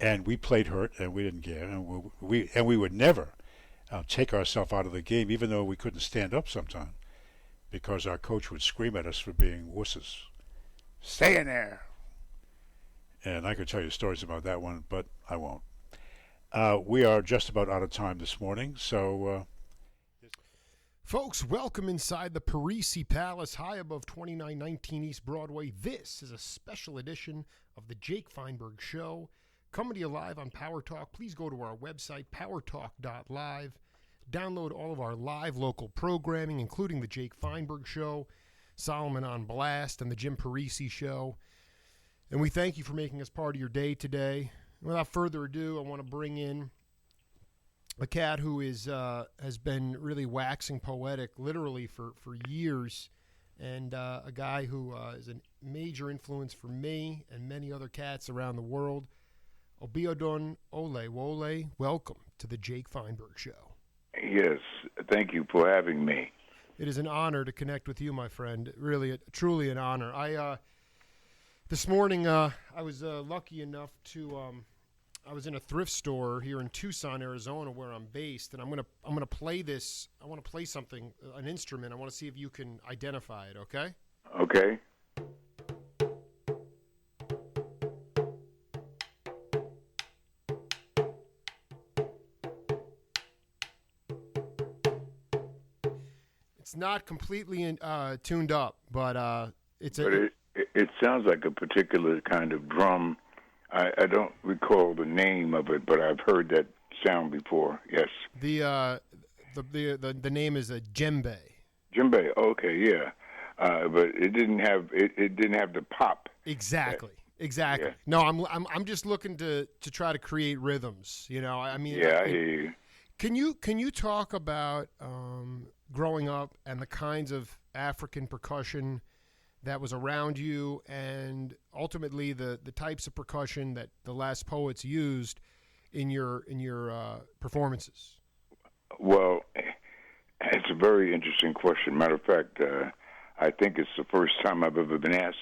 and we played hurt, and we didn't care, and we would never take ourselves out of the game, even though we couldn't stand up sometimes, because our coach would scream at us for being wusses. Stay in there. And I could tell you stories about that one, but I won't. We are just about out of time this morning, so... Folks, welcome inside the Parisi Palace, high above 2919 East Broadway. This is a special edition of the Jake Feinberg Show. Coming to you live on Power Talk. Please go to our website, powertalk.live. Download all of our live local programming, including the Jake Feinberg Show, Solomon on Blast, and the Jim Parisi Show. And we thank you for making us part of your day today. Without further ado, I want to bring in a cat who has been really waxing poetic literally for years, and a guy who is a major influence for me and many other cats around the world. Abiodun Oyewole, welcome to the Jake Feinberg Show. Yes, thank you for having me. It is an honor to connect with you, my friend. Really, truly an honor. This morning I was lucky enough to... I was in a thrift store here in Tucson, Arizona, where I'm based, and I'm gonna play this. I want to play something, an instrument. I want to see if you can identify it. Okay? Okay. It's not completely tuned up, but it's But it sounds like a particular kind of drum. I don't recall the name of it, but I've heard that sound before. Yes. The name is a djembe. Djembe. Okay, yeah. But it didn't have the pop. Exactly. Exactly. Yeah. No, I'm just looking to try to create rhythms. You know, I mean. Yeah, I hear you. Can you talk about growing up and the kinds of African percussion that was around you, and ultimately the types of percussion that the last poets used in your performances? Well, it's a very interesting question. Matter of fact, I think it's the first time I've ever been asked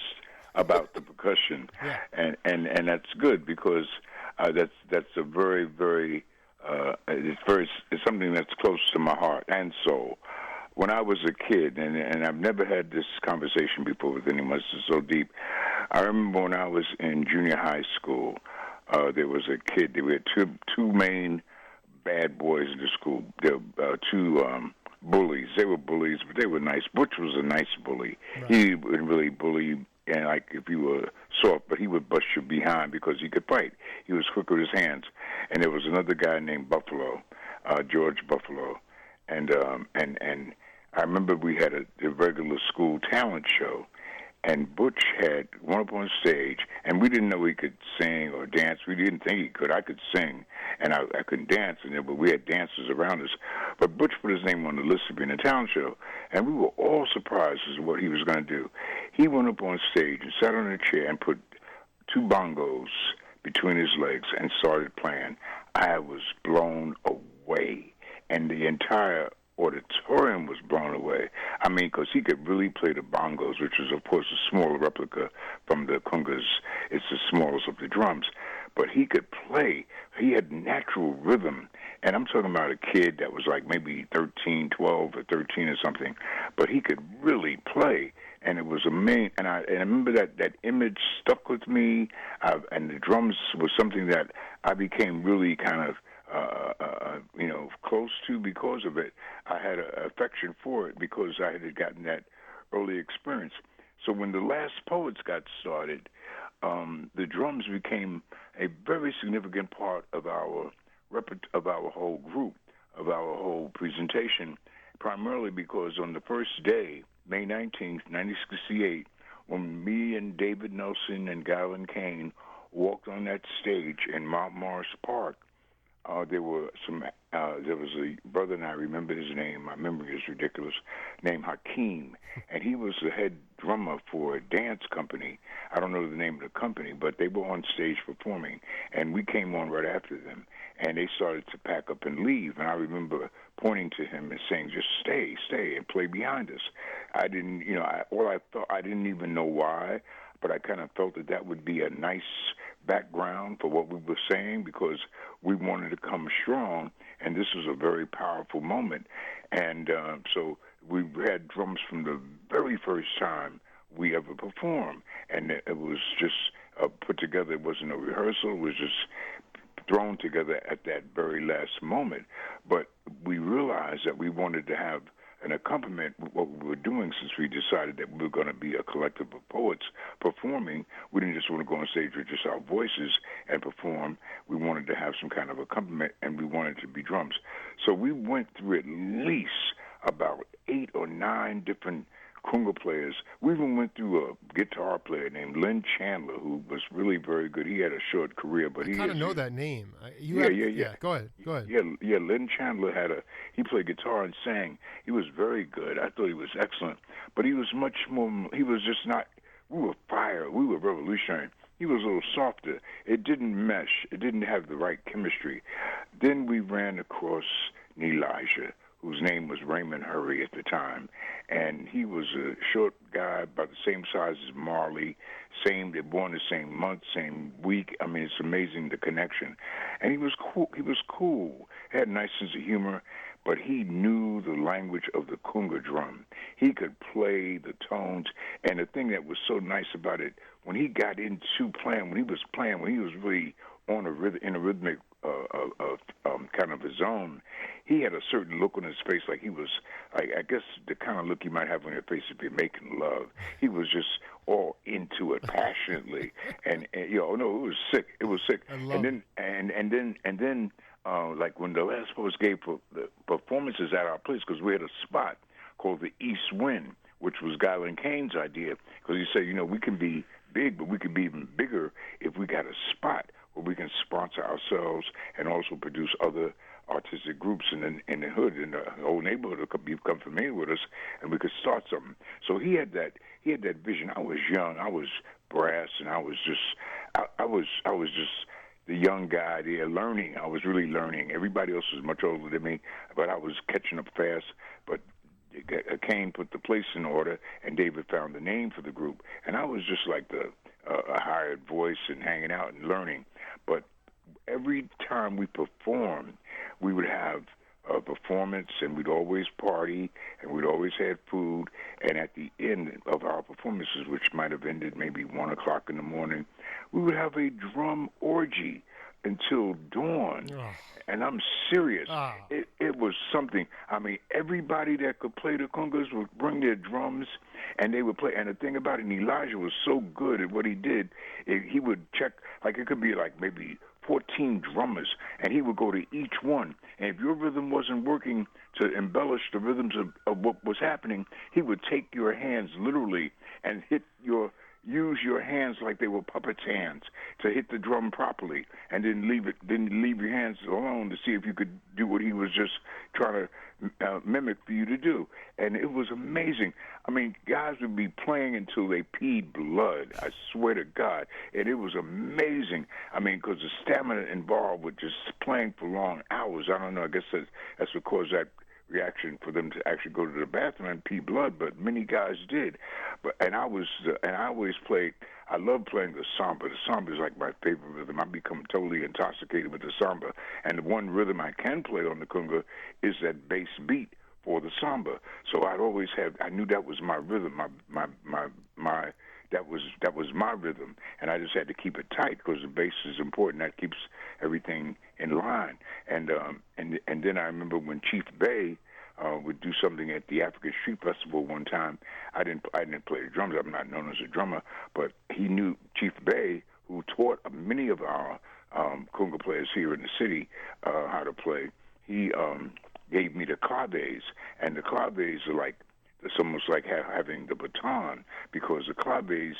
about the percussion, yeah. and that's good because that's a very very it's something that's close to my heart and soul. When I was a kid, and I've never had this conversation before with anyone so deep, I remember when I was in junior high school, there was a kid. We had two main bad boys in the school. There were two bullies. They were bullies, but they were nice. Butch was a nice bully. Right. He would really bully, and like if you were soft, but he would bust you behind because he could fight. He was quick with his hands. And there was another guy named Buffalo, George Buffalo, and I remember we had a regular school talent show, and Butch had went up on stage, and we didn't know he could sing or dance. We didn't think he could. I could sing, and I couldn't dance, but we had dancers around us. But Butch put his name on the list to be in a talent show, and we were all surprised as to what he was going to do. He went up on stage and sat on a chair and put two bongos between his legs and started playing. I was blown away, and the entire auditorium was blown away. I mean, because he could really play the bongos, which is, of course, a smaller replica from the congas. It's the smallest of the drums. But he could play. He had natural rhythm. And I'm talking about a kid that was like maybe 13, 12 or 13 or something. But he could really play. And it was amazing. And I remember that image stuck with me. And the drums was something that I became really kind of close to because of it. I had an affection for it because I had gotten that early experience. So when the last poets got started, the drums became a very significant part of our whole group, of our whole presentation, primarily because on the first day, May 19th, 1968, when me and David Nelson and Guyland Kane walked on that stage in Mount Morris Park, there was a brother, and I remember his name. My memory is ridiculous. Named Hakeem, and he was the head drummer for a dance company. I don't know the name of the company, but they were on stage performing, and we came on right after them. And they started to pack up and leave. And I remember pointing to him and saying, "Just stay, and play behind us." I didn't, I didn't even know why. but I kind of felt that that would be a nice background for what we were saying because we wanted to come strong, and this was a very powerful moment. And so we had drums from the very first time we ever performed, and it was just put together. It wasn't a rehearsal. It was just thrown together at that very last moment. But we realized that we wanted to have an accompaniment with what we were doing since we decided that we were going to be a collective of poets performing. We didn't just want to go on stage with just our voices and perform. We wanted to have some kind of accompaniment, and we wanted it to be drums. So we went through at least about 8 or 9 different conga players. We even went through a guitar player named Lynn Chandler, who was really very good. He had a short career, but I kind of know that name. Yeah. Go ahead. Yeah. Lynn Chandler he played guitar and sang. He was very good. I thought he was excellent, but he was much more. He was just not. We were fire. We were revolutionary. He was a little softer. It didn't mesh. It didn't have the right chemistry. Then we ran across Elijah, whose name was Raymond Hurry at the time. And he was a short guy, about the same size as Marley. They're born the same month, same week. I mean, it's amazing, the connection. And he was cool. He had a nice sense of humor, but he knew the language of the conga drum. He could play the tones. And the thing that was so nice about it, when he got into playing, when he was really on in a rhythmic kind of his own, he had a certain look on his face, like he was, I guess the kind of look you might have on your face if you're making love. He was just all into it passionately, and it was sick. It was sick. And then, like when the last poets gave the performances at our place, because we had a spot called the East Wind, which was Guyland Kane's idea, because he said, we can be big, but we can be even bigger if we got a spot where we can sponsor ourselves and also produce other artistic groups in the hood, in the whole neighborhood who could become familiar with us, and we could start something. So he had that vision. I was young, I was brass, and I was just the young guy there learning. I was really learning. Everybody else was much older than me, but I was catching up fast. But Kane put the place in order, and David found the name for the group, and I was just like a hired voice and hanging out and learning. But every time we performed, we would have a performance, and we'd always party, and we'd always have food. And at the end of our performances, which might have ended maybe 1 o'clock in the morning, we would have a drum orgy until dawn. And I'm serious. It was something. I mean, everybody that could play the congas would bring their drums, and they would play. And the thing about it, Elijah was so good at what he did, he would check, like it could be like maybe 14 drummers, and he would go to each one. And if your rhythm wasn't working to embellish the rhythms of what was happening, he would take your hands literally and use your hands like they were puppets' hands to hit the drum properly, and then leave your hands alone to see if you could do what he was just trying to mimic for you to do. And it was amazing. I mean, guys would be playing until they peed blood, I swear to God. And it was amazing. I mean, because the stamina involved with just playing for long hours, I don't know, I guess that's what caused that reaction for them to actually go to the bathroom and pee blood, but many guys did. And I always played. I love playing the samba. The samba is like my favorite rhythm. I become totally intoxicated with the samba. And the one rhythm I can play on the conga is that bass beat for the samba. So I knew that was my rhythm. That was my rhythm, and I just had to keep it tight because the bass is important. That keeps everything in line. And then I remember when Chief Bey would do something at the African Street Festival one time. I didn't play the drums. I'm not known as a drummer, but he knew Chief Bey, who taught many of our conga players here in the city how to play. He gave me the claves, and the claves are like, it's almost like having the baton, because the claves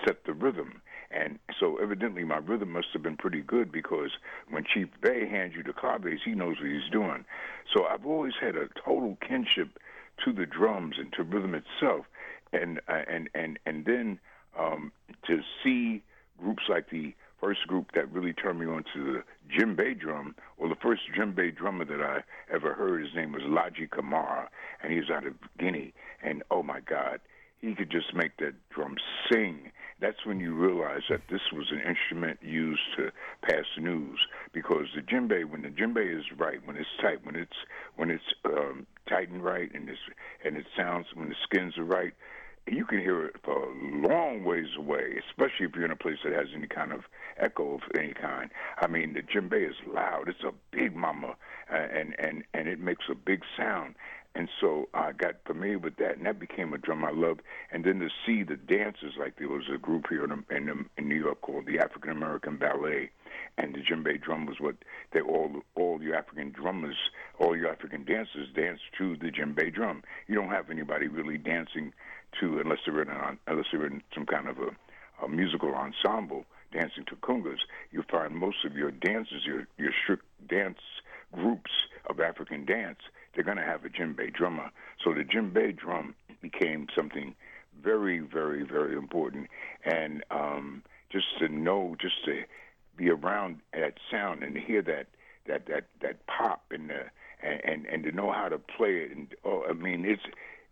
set the rhythm. And so evidently my rhythm must have been pretty good, because when Chief Bey hands you the claves, he knows what he's doing. So I've always had a total kinship to the drums and to rhythm itself. And then to see groups like the first group that really turned me on to the djembe drum, or the first djembe drummer that I ever heard, his name was Laji Kamara, and he was out of Guinea. And oh my God, he could just make that drum sing. that's when you realize that this was an instrument used to pass news. Because the djembe, when the djembe is right, when it's tight, when it's tight and right, and it sounds when the skins are right, you can hear it for a long ways away, especially if you're in a place that has any kind of echo of any kind. I mean, the djembe is loud. It's a big mama, and it makes a big sound. And so I got familiar with that, and that became a drum I loved. And then to see the dancers, like there was a group here in New York called the African American Ballet, and the djembe drum was what they all your African drummers, all your African dancers dance to the djembe drum. You don't have anybody really dancing to unless they're in some kind of a musical ensemble dancing to congas. You find most of your dancers, your strict dance groups of African dance, they're going to have a djembe drummer. So the djembe drum became something very, very, very important. And just to be around that sound and to hear that pop and to know how to play it. And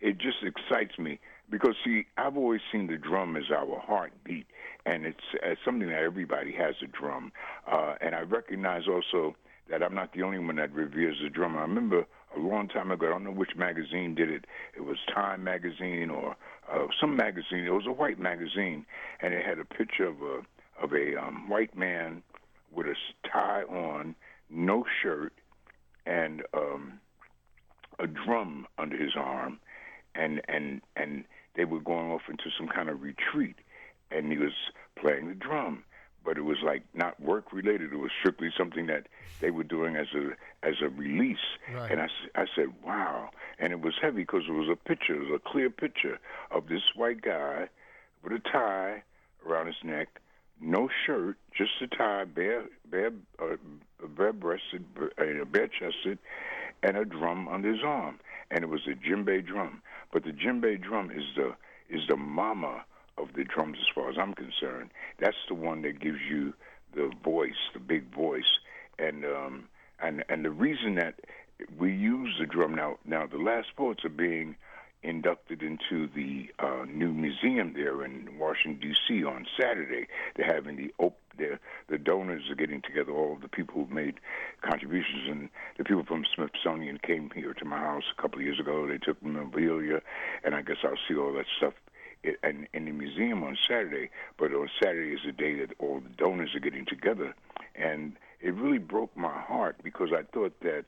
it just excites me because, see, I've always seen the drum as our heartbeat, and it's something that everybody has a drum. And I recognize also that I'm not the only one that reveres the drum. I remember a long time ago, I don't know which magazine did it. It was Time magazine or some magazine. It was a white magazine, and it had a picture of a white man with a tie on, no shirt, and a drum under his arm, and they were going off into some kind of retreat, and he was playing the drum. But it was like not work related. It was strictly something that they were doing as a release. Right. And I said, wow. And it was heavy because it was a clear picture of this white guy with a tie around his neck, no shirt, just a tie, bare-breasted, bare-chested, and a drum under his arm. And it was a djembe drum. But the djembe drum is the mama of the drums as far as I'm concerned. That's the one that gives you the voice, the big voice. And the reason that we use the drum now the Last Poets are being inducted into the new museum there in Washington, D.C. on Saturday. They're having the donors are getting together, all of the people who've made contributions, and the people from Smithsonian came here to my house a couple of years ago. They took memorabilia, and I guess I'll see all that stuff in the museum on Saturday. But on Saturday is the day that all the donors are getting together, and it really broke my heart because I thought that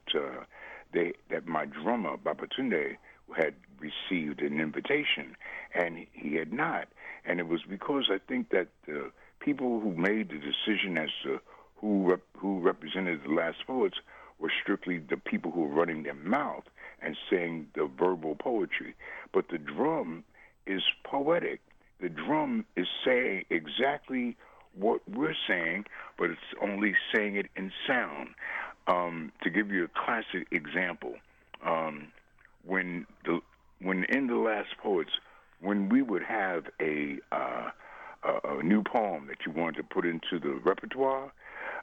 that my drummer Babatunde had received an invitation, and he had not. And it was because I think that the people who made the decision as to who represented the Last Poets were strictly the people who were running their mouth and saying the verbal poetry. But the drum is poetic. The drum is saying exactly what we're saying, but it's only saying it in sound. To give you a classic example, when in the Last Poets, when we would have a new poem that you wanted to put into the repertoire,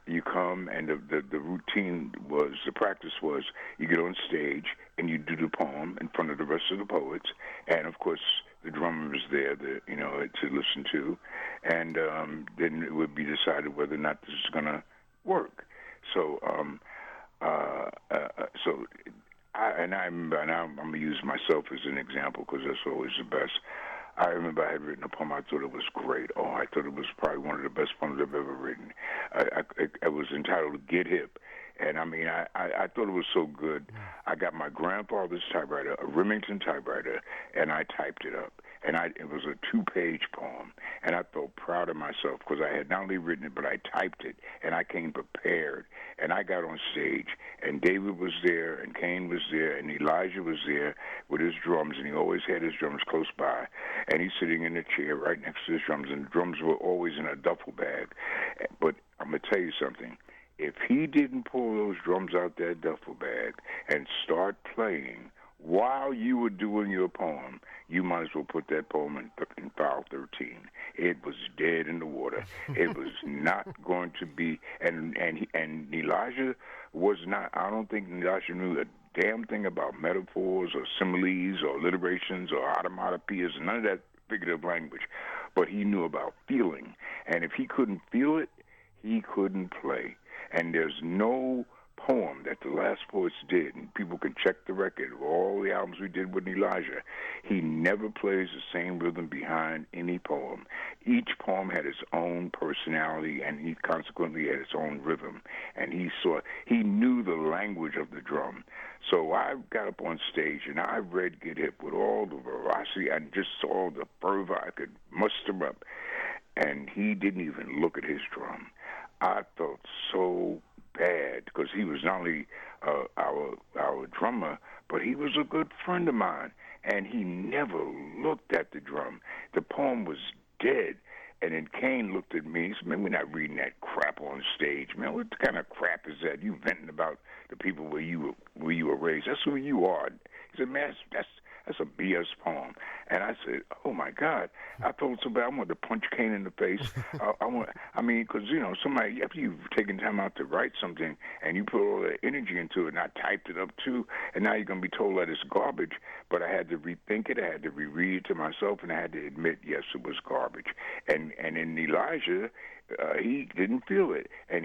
you come and the routine was, the practice was, you get on stage and you do the poem in front of the rest of the poets, and of course the drummer was there to listen to, and then it would be decided whether or not this is going to work. So I'm going to use myself as an example because that's always the best. I remember I had written a poem. I thought it was great. I thought it was probably one of the best poems I've ever written. It was entitled "Get Hip," and I thought it was so good. I got my grandfather's typewriter, a Remington typewriter, and I typed it up. And it was a 2-page poem, and I felt proud of myself because I had not only written it, but I typed it, and I came prepared. And I got on stage, and David was there, and Cain was there, and Elijah was there with his drums, and he always had his drums close by. And he's sitting in a chair right next to his drums, and the drums were always in a duffel bag. But I'm going to tell you something. If he didn't pull those drums out that duffel bag and start playing while you were doing your poem, you might as well put that poem in file 13. It was dead in the water. It was not going to be, and Elijah was not, I don't think Elijah knew a damn thing about metaphors or similes or alliterations or automatopoeias, none of that figurative language. but he knew about feeling. And if he couldn't feel it, he couldn't play. And there's no poem that the Last Poets did, and people can check the record of all the albums we did with Elijah. He never plays the same rhythm behind any poem. Each poem had its own personality, and he consequently had its own rhythm. And he knew the language of the drum. So I got up on stage, and I read Get Hip with all the veracity and just saw the fervor I could muster up. And he didn't even look at his drum. I felt so bad because he was not only our drummer, but he was a good friend of mine, and he never looked at the drum. The poem was dead. And then Kane looked at me. He said, "Man, we're not reading that crap on stage, man. What kind of crap is that? You venting about the people where you were raised. That's who you are." He said, "Man, that's a BS poem." And I said, "Oh my God!" I felt so bad. I wanted to punch Kane in the face. Because somebody, after you've taken time out to write something and you put all that energy into it, and I typed it up too, and now you're gonna be told that it's garbage. But I had to rethink it. I had to reread it to myself, and I had to admit, yes, it was garbage. And in Elijah, he didn't feel it, and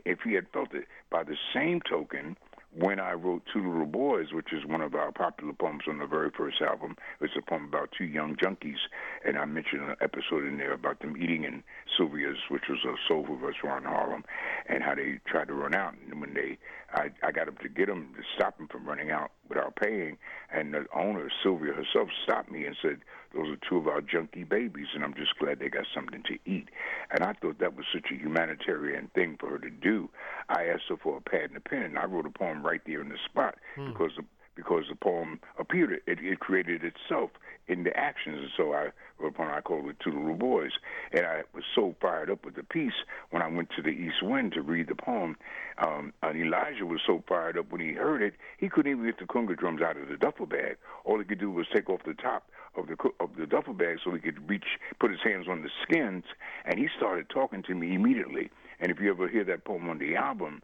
if he had felt it, by the same token, when I wrote Two Little Boys, which is one of our popular poems on the very first album, it's a poem about two young junkies, and I mentioned an episode in there about them eating in Sylvia's, which was a soul food restaurant in Harlem, and how they tried to run out. And when I got up to get them, to stop them from running out without paying, and the owner, Sylvia herself, stopped me and said, "Those are two of our junkie babies, and I'm just glad they got something to eat." And I thought that was such a humanitarian thing for her to do. I asked her for a pad and a pen, and I wrote a poem right there in the spot because the poem appeared. It created itself in the actions. And so I wrote a poem I called it Two Little Boys. And I was so fired up with the piece when I went to the East Wind to read the poem. And Elijah was so fired up when he heard it, he couldn't even get the conga drums out of the duffel bag. All he could do was take off the top of the duffel bag so he could put his hands on the skins, and he started talking to me immediately. And if you ever hear that poem on the album,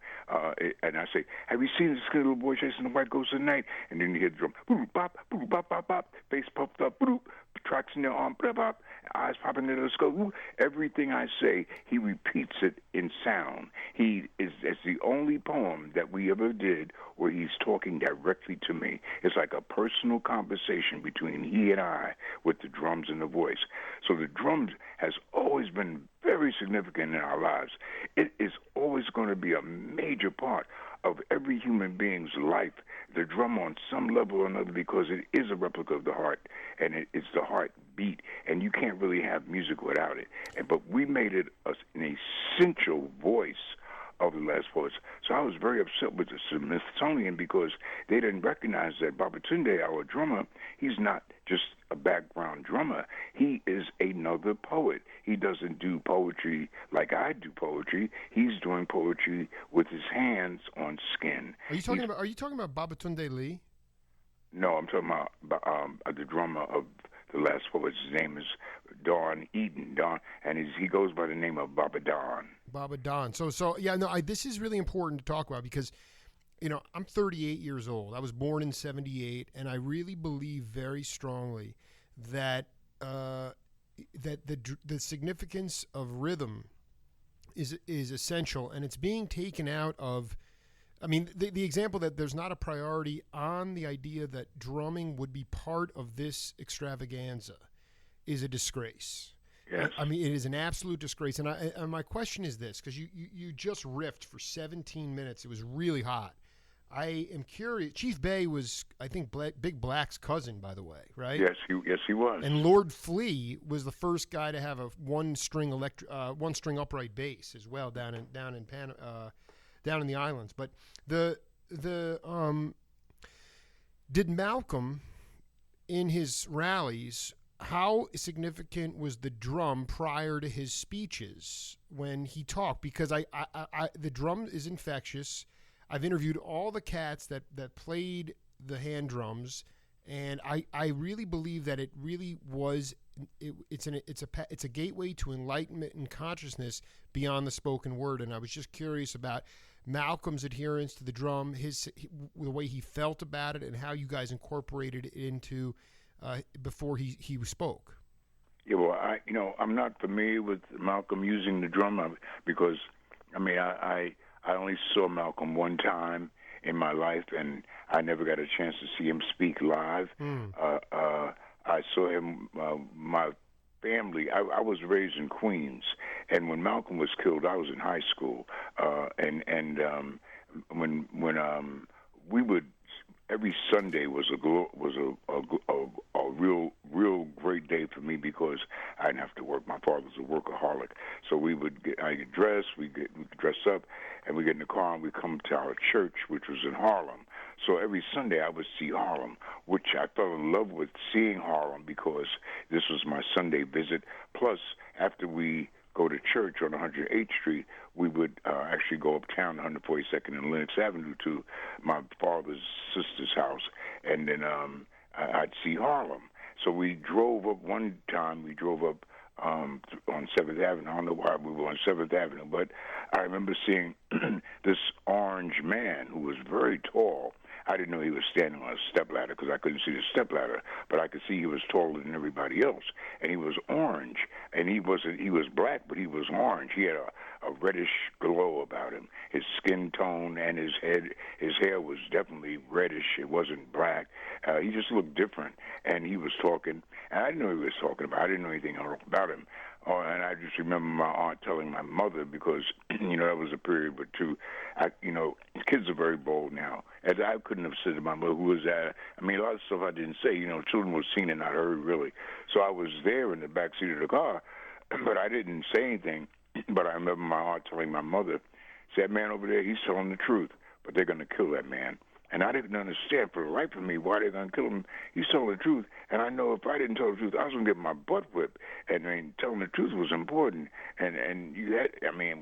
and I say, "Have you seen the skinny little boy chasing the white ghost at night?" And then you hear the drum, boop, bop, boop, bop, bop, bop, face puffed up, boop, tracks in their arm, bop, bop, eyes popping into the skull. Boop. Everything I say, he repeats it in sound. It's the only poem that we ever did where he's talking directly to me. It's like a personal conversation between he and I with the drums and the voice. So the drums has always been very significant in our lives. It is always going to be a major part of every human being's life, the drum on some level or another, because it is a replica of the heart, and it's the heartbeat, and you can't really have music without it. But we made it an essential voice of the Last Poets. So I was very upset with the Smithsonian because they didn't recognize that Babatunde, our drummer, he's not just a background drummer. He is another poet. He doesn't do poetry like I do poetry. He's doing poetry with his hands on skin. Are you talking about Babatunde Lee? No, I'm talking about the drummer of the Last Poets. His name is Don Eden. And he goes by the name of Baba Don. Baba Don. So yeah, no, this is really important to talk about because, I'm 38 years old. I was born in 78, and I really believe very strongly that that the significance of rhythm is essential, and it's being taken out of. I mean, the example that there's not a priority on the idea that drumming would be part of this extravaganza is a disgrace. Yes. I mean, it is an absolute disgrace. And my question is this, because you just riffed for 17 minutes. It was really hot. I am curious. Chief Bay was, I think, Big Black's cousin, by the way, right? Yes, he was. And Lord Flea was the first guy to have a one string upright bass as well down in the islands. But did Malcolm in his rallies, how significant was the drum prior to his speeches when he talked? Because the drum is infectious. I've interviewed all the cats that played the hand drums, and I really believe that it really was it's a gateway to enlightenment and consciousness beyond the spoken word. And I was just curious about Malcolm's adherence to the drum, the way he felt about it, and how you guys incorporated it into before he spoke. Yeah, well, I'm not familiar with Malcolm using the drum because, I only saw Malcolm one time in my life, and I never got a chance to see him speak live. Mm. I saw him. My family. I was raised in Queens, and when Malcolm was killed, I was in high school. When we would every Sunday was a real great day for me because I didn't have to work. My father was a workaholic, so I get dressed, we dress up, and we get in the car and we come to our church, which was in Harlem. So every Sunday I would see Harlem, which I fell in love with seeing Harlem because this was my Sunday visit. Plus, after we go to church on 108th Street, we would actually go uptown 142nd and Lenox Avenue to my father's sister's house, and then I'd see Harlem. So we drove up one time. We drove up on 7th Avenue. I don't know why we were on 7th Avenue, but I remember seeing this orange man who was very tall. I didn't know he was standing on a stepladder because I couldn't see the stepladder, but I could see he was taller than everybody else. And he was orange, and he was black, but he was orange. He had a reddish glow about him. His skin tone and his hair was definitely reddish. It wasn't black. He just looked different, and he was talking. And I didn't know what he was talking about. I didn't know anything about him. Oh, and I just remember my aunt telling my mother because, that was a period where, kids are very bold now. And I couldn't have said to my mother, who was that? I mean, a lot of stuff I didn't say. Children were seen and not heard, really. So I was there in the back seat of the car, but I didn't say anything. But I remember my aunt telling my mother, that man over there, he's telling the truth, but they're going to kill that man. And I didn't understand for the life of me why they're going to kill him. He's telling the truth. And I know if I didn't tell the truth, I was going to get my butt whipped. And telling the truth was important. And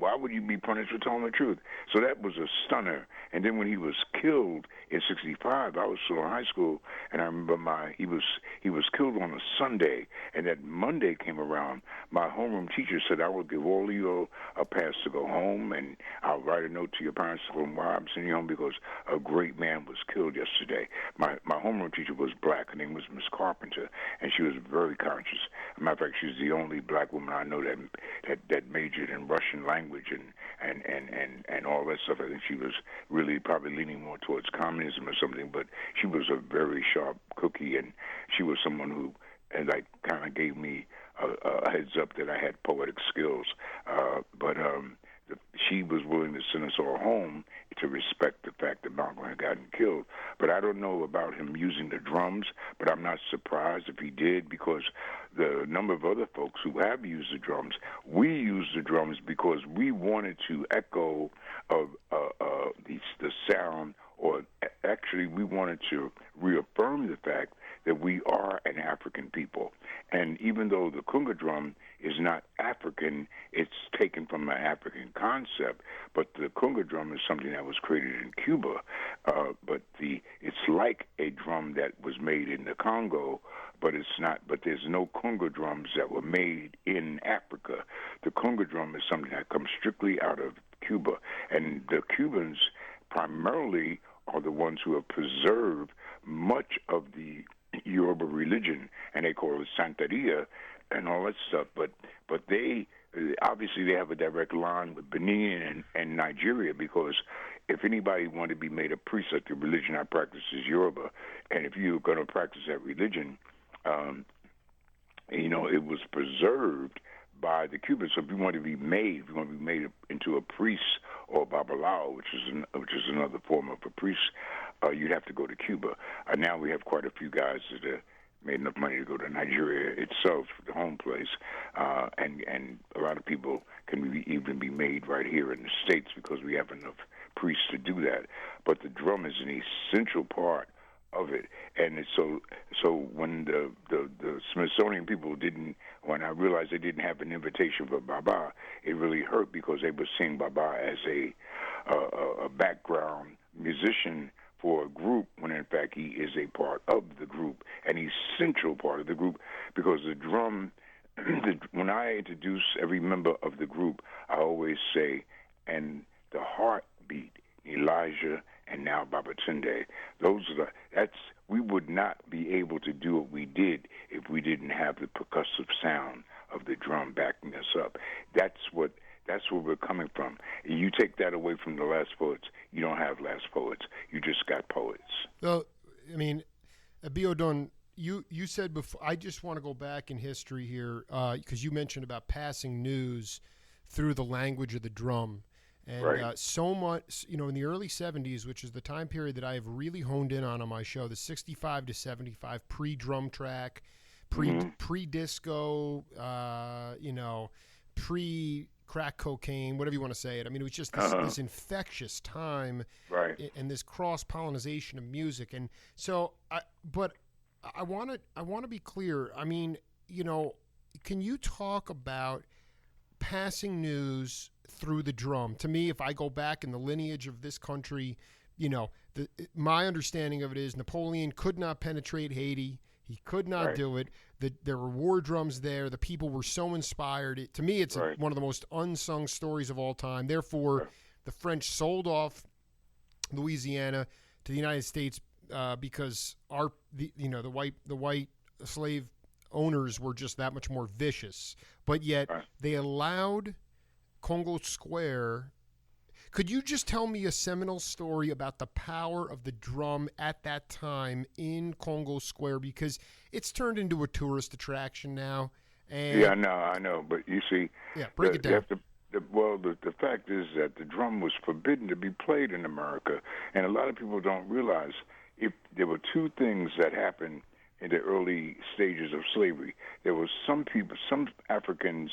why would you be punished for telling the truth? So that was a stunner. And then when he was killed in '65, I was still in high school, and I remember he was killed on a Sunday. And that Monday came around, my homeroom teacher said, I will give all of you a pass to go home, and I'll write a note to your parents to tell them why I'm sending you home because a great man was killed yesterday. My homeroom teacher was black. Her name was Miss Carpenter, and she was very conscious. As a matter of fact, she's the only black woman I know that majored in Russian language and all that stuff. I think she was really probably leaning more towards communism or something, but she was a very sharp cookie, and she was someone who kind of gave me a heads up that I had poetic skills. But she was willing to send us all home to respect the fact that Malcolm had gotten killed. But I don't know about him using the drums, but I'm not surprised if he did because the number of other folks who have used the drums, we used the drums because we wanted to echo of the sound, or actually we wanted to reaffirm the fact that we are an African people. And even though the conga drum is not African, it's taken from an African concept, but the conga drum is something that was created in Cuba. But it's like a drum that was made in the Congo, but it's not. But there's no conga drums that were made in Africa. The conga drum is something that comes strictly out of Cuba, and the Cubans primarily are the ones who have preserved much of the Yoruba religion, and they call it Santeria and all that stuff. But they obviously they have a direct line with Benin and Nigeria, because if anybody wanted to be made a priest of the religion I practice is Yoruba, and if you're going to practice that religion, it was preserved by the Cubans. So if you want to be made into a priest or a babalao, which is another form of a priest, you'd have to go to Cuba. Now we have quite a few guys that have made enough money to go to Nigeria itself, the home place, and a lot of people can even be made right here in the States because we have enough priests to do that. But the drum is an essential part of it, and so when the Smithsonian people when I realized they didn't have an invitation for Baba, it really hurt because they were seeing Baba as a background musician for a group, when in fact he is a part of the group, an essential part of the group, because the drum, when I introduce every member of the group, I always say, and the heartbeat, Elijah and now Babatunde. We would not be able to do what we did if we didn't have the percussive sound of the drum backing us up. That's where we're coming from. You take that away from the last poets, you don't have last poets. You just got poets. Well, I mean, Abiodun, you said before. I just want to go back in history here because you mentioned about passing news through the language of the drum. And right. So much, in the early 70s, which is the time period that I have really honed in on my show, the 65 to 75 pre-drum track, pre-disco, pre-crack cocaine, whatever you want to say it. I mean, it was just this infectious time, right, and this cross-pollination of music. And so, but I want to be clear. I mean, can you talk about passing news through the drum? To me, if I go back in the lineage of this country, my understanding of it is Napoleon could not penetrate Haiti. He could not do it. There were war drums there. The people were so inspired. To me, it's one of the most unsung stories of all time. Therefore, the French sold off Louisiana to the United States because the white slave owners were just that much more vicious. But yet they allowed Congo Square. Could you just tell me a seminal story about the power of the drum at that time in Congo Square? Because it's turned into a tourist attraction now. And yeah, I know. But you see, break it down. The fact is that the drum was forbidden to be played in America, and a lot of people don't realize if there were two things that happened in the early stages of slavery. There was some Africans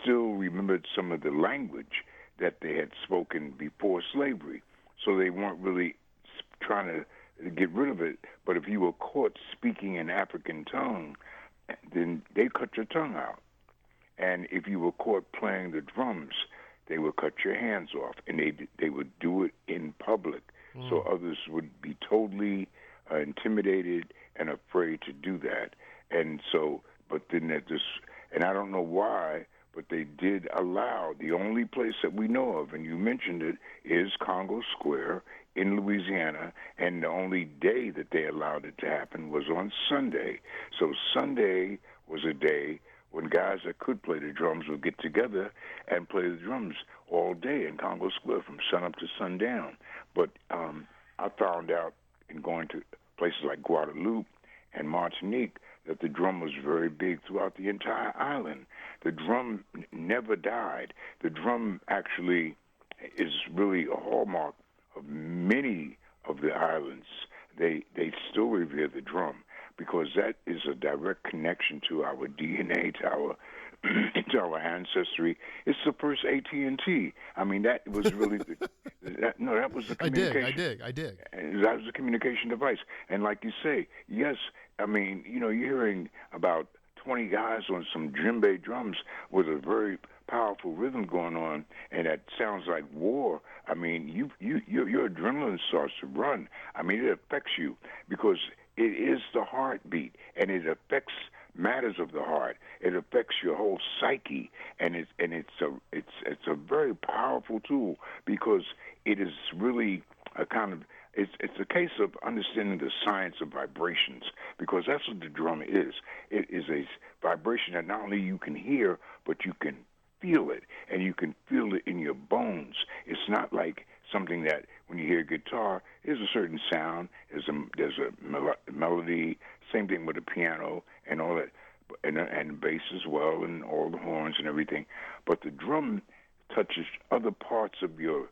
still remembered some of the language that they had spoken before slavery, so they weren't really trying to get rid of it. But if you were caught speaking an African tongue, then they cut your tongue out. And if you were caught playing the drums, they would cut your hands off, and they would do it in public, so others would be totally intimidated and afraid to do that. And so, but then and I don't know why, but they did allow, the only place that we know of, and you mentioned it, is Congo Square in Louisiana, and the only day that they allowed it to happen was on Sunday. So Sunday was a day when guys that could play the drums would get together and play the drums all day in Congo Square from sunup to sundown. But I found out in going to places like Guadeloupe and Martinique that the drum was very big throughout the entire island. The drum never died. The drum actually is really a hallmark of many of the islands. They still revere the drum because that is a direct connection to our DNA, to our ancestry. It's the first AT&T. I mean, that was really that was the communication. I dig. That was the communication device. And like you say, yes, I mean, you're hearing about 20 guys on some djembe drums with a very powerful rhythm going on, and that sounds like war. I mean, your adrenaline starts to run. I mean, it affects you because it is the heartbeat, and it affects matters of the heart. It affects your whole psyche, and it's a very powerful tool because it is really a kind of it's a case of understanding the science of vibrations, because that's what the drum is. It is a vibration that not only you can hear, but you can feel it, and you can feel it in your bones. It's not like something that when you hear a guitar, there's a certain sound, there's a melody. Same thing with the piano and all that, and bass as well, and all the horns and everything. But the drum touches other parts of your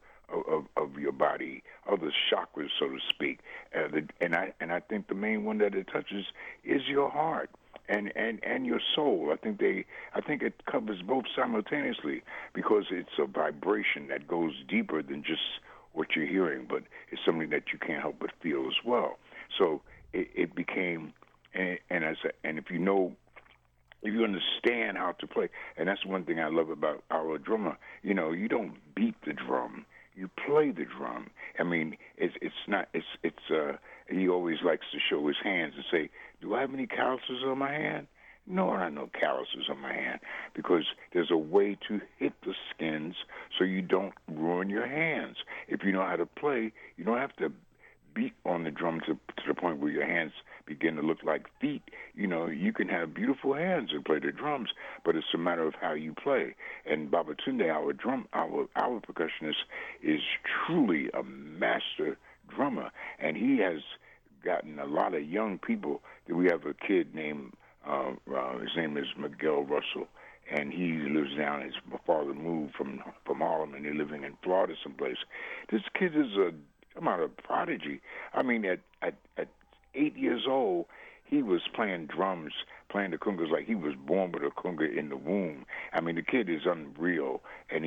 body, other chakras, so to speak. And I think the main one that it touches is your heart and your soul. I think it covers both simultaneously because it's a vibration that goes deeper than just what you're hearing, but it's something that you can't help but feel as well. So it became, and if you understand how to play, and that's one thing I love about our drummer. You don't beat the drum, you play the drum. I mean, he always likes to show his hands and say, "Do I have any calluses on my hand?" No, I no calluses on my hand because there's a way to hit the skins so you don't ruin your hands. If you know how to play, you don't have to beat on the drum to the point where your hands begin to look like feet. You know, you can have beautiful hands and play the drums, but it's a matter of how you play. And Babatunde, our percussionist, is truly a master drummer, and he has gotten a lot of young people. We have a kid named his name is Miguel Russell, and he lives down. His father moved from Harlem, and they're living in Florida someplace. This kid is a prodigy. I mean, at 8 years old, he was playing drums, playing the congas like he was born with a conga in the womb. I mean, the kid is unreal, and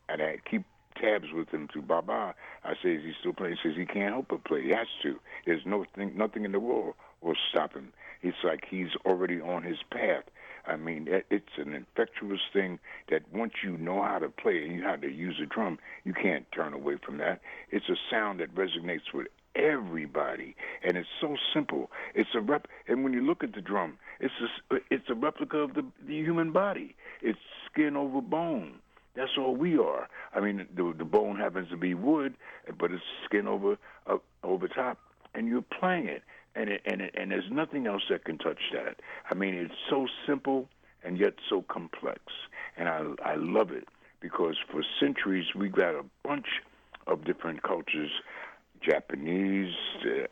I keep tabs with him through Baba. I say, is he still playing? He says he can't help but play. He has to. There's nothing in the world will stop him. It's like he's already on his path. I mean, it's an infectious thing that once you know how to play and you know how to use a drum, you can't turn away from that. It's a sound that resonates with everybody, and it's so simple. And when you look at the drum, it's a replica of the human body. It's skin over bone. That's all we are. I mean, the bone happens to be wood, but it's skin over top, and you're playing it. And there's nothing else that can touch that. I mean, it's so simple and yet so complex. And I love it because for centuries we've got a bunch of different cultures, Japanese,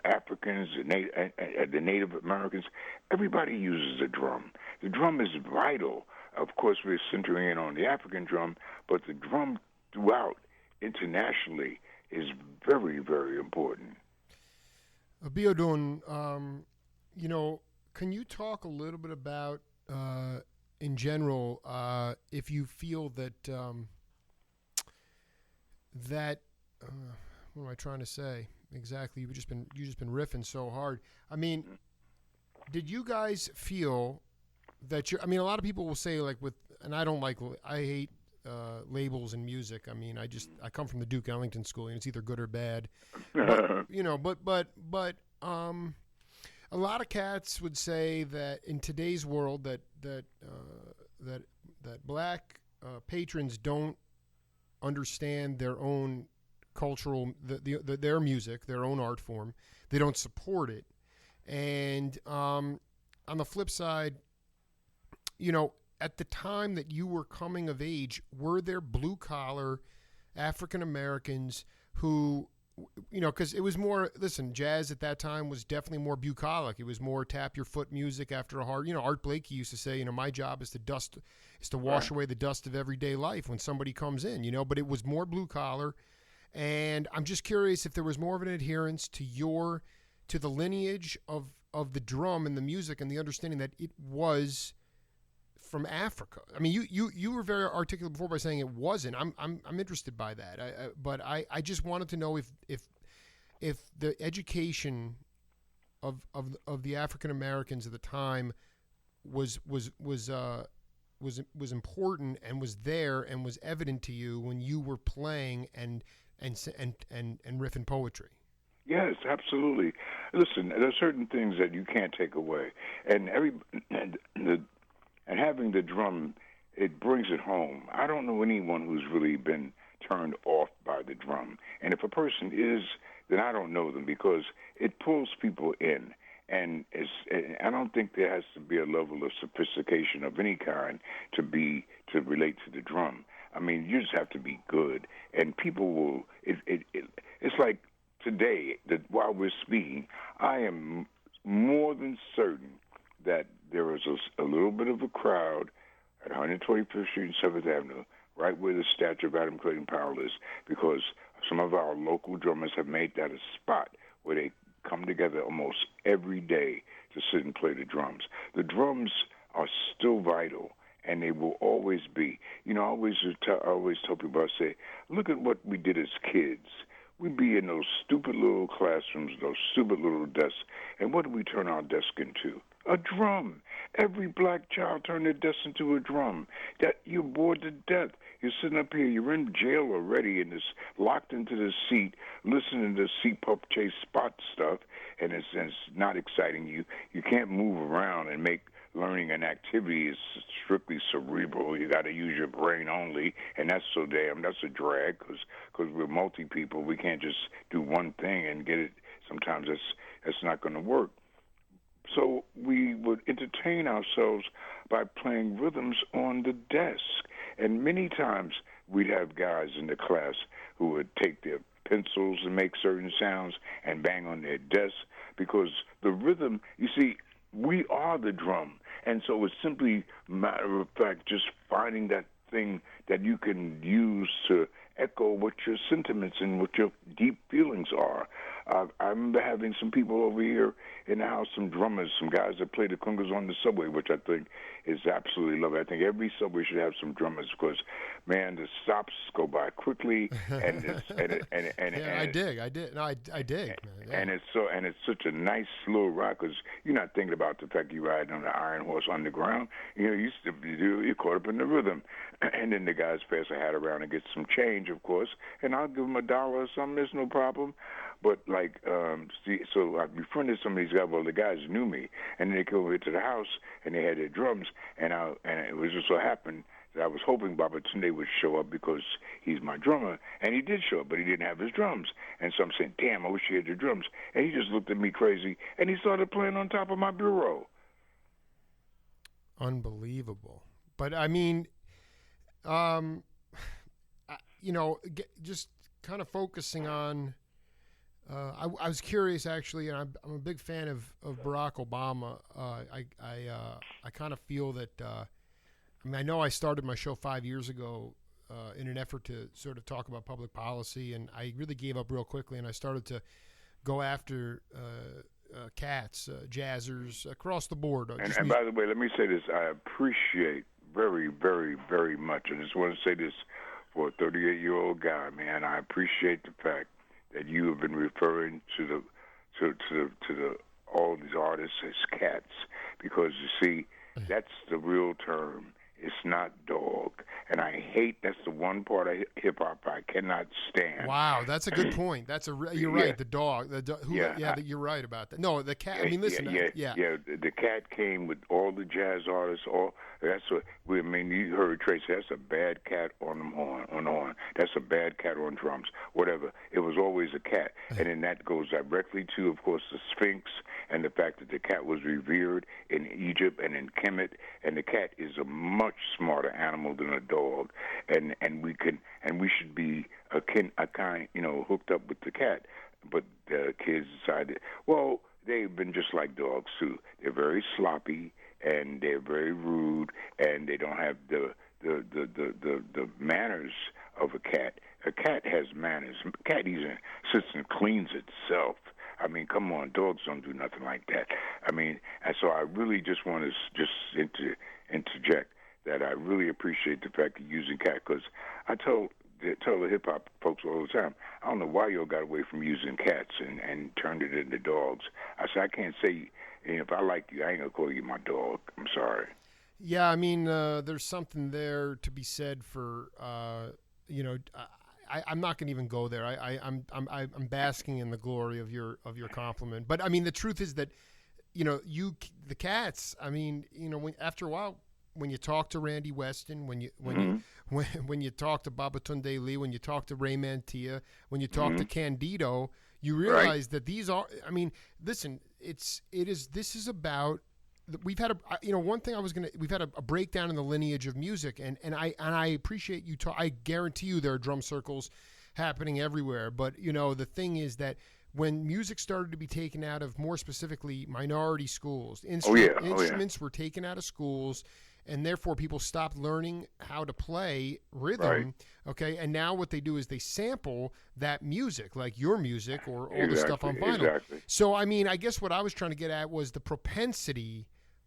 Africans, the Native Americans. Everybody uses the drum. The drum is vital. Of course, we're centering in on the African drum, but the drum throughout internationally is very, very important. Abiodun, can you talk a little bit about, in general, if you feel that what am I trying to say exactly? You just been riffing so hard. I mean, did you guys feel that a lot of people will say and I hate labels in music. I mean, I come from the Duke Ellington school, and it's either good or bad. But a lot of cats would say that in today's world that black patrons don't understand their own cultural their music, their own art form. They don't support it, and on the flip side, at the time that you were coming of age, were there blue-collar African Americans who, because it was more, jazz at that time was definitely more bucolic. It was more tap your foot music after a hard, Art Blakey used to say, my job is to wash away the dust of everyday life when somebody comes in, but it was more blue-collar. And I'm just curious if there was more of an adherence to the lineage of the drum and the music and the understanding that it was from Africa. I mean, you were very articulate before by saying it wasn't. I'm interested by that. But I just wanted to know if the education of the African Americans at the time was important and was there and was evident to you when you were playing and riffing poetry. Yes, absolutely. Listen, there are certain things that you can't take away, and having the drum, it brings it home. I don't know anyone who's really been turned off by the drum, and if a person is, then I don't know them because it pulls people in. And I don't think there has to be a level of sophistication of any kind to relate to the drum. I mean, you just have to be good, and people will. It's like today that while we're speaking, I am more than certain that there is a little bit of a crowd at 125th Street and 7th Avenue, right where the statue of Adam Clayton Powell is, because some of our local drummers have made that a spot where they come together almost every day to sit and play the drums. The drums are still vital, and they will always be. I always tell people, I say, look at what we did as kids. We'd be in those stupid little classrooms, those stupid little desks, and what did we turn our desk into? A drum. Every black child turned their desk into a drum. That you're bored to death. You're sitting up here. You're in jail already, and it's locked into the seat, listening to seat pup chase spot stuff, and it's not exciting you. You can't move around and make learning an activity is strictly cerebral. You got to use your brain only, and that's a drag because we're multi people. We can't just do one thing and get it. Sometimes that's not going to work. So we would entertain ourselves by playing rhythms on the desk, and many times we'd have guys in the class who would take their pencils and make certain sounds and bang on their desk because the rhythm, you see, we are the drum. And so it's simply matter of fact just finding that thing that you can use to echo what your sentiments and what your deep feelings are. I remember having some people over here in the house, some drummers, some guys that play the congas on the subway, which I think is absolutely lovely. I think every subway should have some drummers because, man, the stops go by quickly, and I dig. No, I dig, man. Yeah. And it's such a nice slow ride because you're not thinking about the fact you're riding on the iron horse underground. You're caught up in the rhythm, and then the guys pass a hat around and get some change, of course, and I'll give them $1 or something. There's no problem. But so I befriended some of these guys. Well, the guys knew me, and they came over to the house, and they had their drums, and it was just so happened that I was hoping Babatunde would show up because he's my drummer, and he did show up, but he didn't have his drums. And so I'm saying, damn, I wish he had your drums. And he just looked at me crazy, and he started playing on top of my bureau. Unbelievable. But I mean, just kind of focusing on. I was curious actually, and I'm a big fan of Barack Obama. I kind of feel that. I know I started my show 5 years ago in an effort to sort of talk about public policy, and I really gave up real quickly, and I started to go after cats, jazzers across the board. And by the way, let me say this: I appreciate very, very, very much. I just want to say this for a 38-year-old guy, man. I appreciate the fact that you have been referring to all these artists as cats, because you see, that's the real term. It's not dog, and I hate. That's the one part of hip hop I cannot stand. Wow, that's a good point. You're right. The dog. You're right about that. No, the cat. I mean, listen. The cat came with all the jazz artists. That's what you heard Tracy. That's a bad cat on the horn. That's a bad cat on drums. Whatever. It was always a cat, and then that goes directly to, of course, the Sphinx and the fact that the cat was revered in Egypt and in Kemet, and the cat is a much smarter animal than a dog, and we should be hooked up with the cat. But the kids decided, well, they've been just like dogs too. They're very sloppy and they're very rude, and they don't have the manners of a cat. A cat has manners. A cat even sits and cleans itself. I mean, come on, dogs don't do nothing like that. I mean, and so I really just want to interject that I really appreciate the fact that you're using cat, because I tell the hip-hop folks all the time, I don't know why y'all got away from using cats and turned it into dogs. I said, I can't say, if I like you, I ain't going to call you my dog. I'm sorry. Yeah, I mean, there's something there to be said for, I'm not going to even go there. I'm basking in the glory of your compliment. But I mean, the truth is that, the cats. I mean, after a while, when you talk to Randy Weston, when you talk to Babatunde Lee, when you talk to Ray Mantia, when you talk to Candido, you realize that these are. I mean, listen, this is about. We've had one thing we've had a breakdown in the lineage of music, and I appreciate you. I guarantee you there are drum circles happening everywhere. But the thing is that when music started to be taken out of, more specifically, minority schools, instruments were taken out of schools, and therefore people stopped learning how to play rhythm. Right. Okay, and now what they do is they sample that music, like your music or all the stuff on vinyl. Exactly. So I mean, I guess what I was trying to get at was the propensity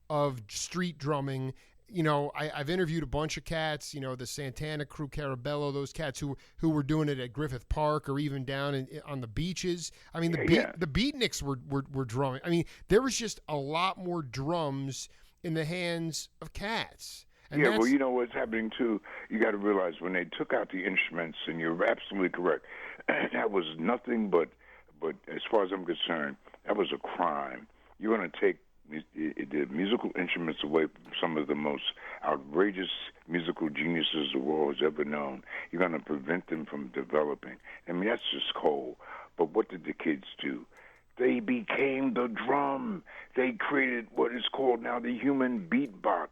of street drumming. I've interviewed a bunch of cats, the Santana crew, Carabello, those cats who were doing it at Griffith Park or even down on the beaches. I mean, the beatniks were drumming. I mean, there was just a lot more drums in the hands of cats. And well, you know what's happening too? You got to realize when they took out the instruments, and you're absolutely correct, that was nothing but as far as I'm concerned, that was a crime. You're going to take the musical instruments away from some of the most outrageous musical geniuses the world has ever known. You're going to prevent them from developing. I mean, that's just cold. But what did the kids do? They became the drum. They created what is called now the human beatbox.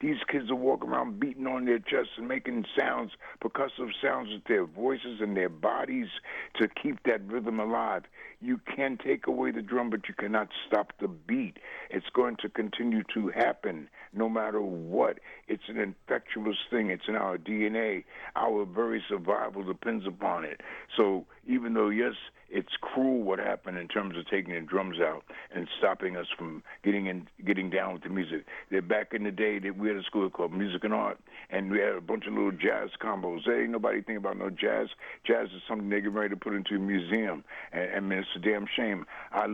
These kids are walking around beating on their chests and making sounds, percussive sounds with their voices and their bodies to keep that rhythm alive. You can take away the drum, but you cannot stop the beat. It's going to continue to happen no matter what. It's an infectious thing. It's in our DNA. Our very survival depends upon it. So even though, yes, it's cruel what happened in terms of taking the drums out and stopping us from getting down with the music. Back in the day, we had a school called Music and Art, and we had a bunch of little jazz combos. There ain't nobody think about no jazz. Jazz is something they get ready to put into a museum, and it's a damn shame. I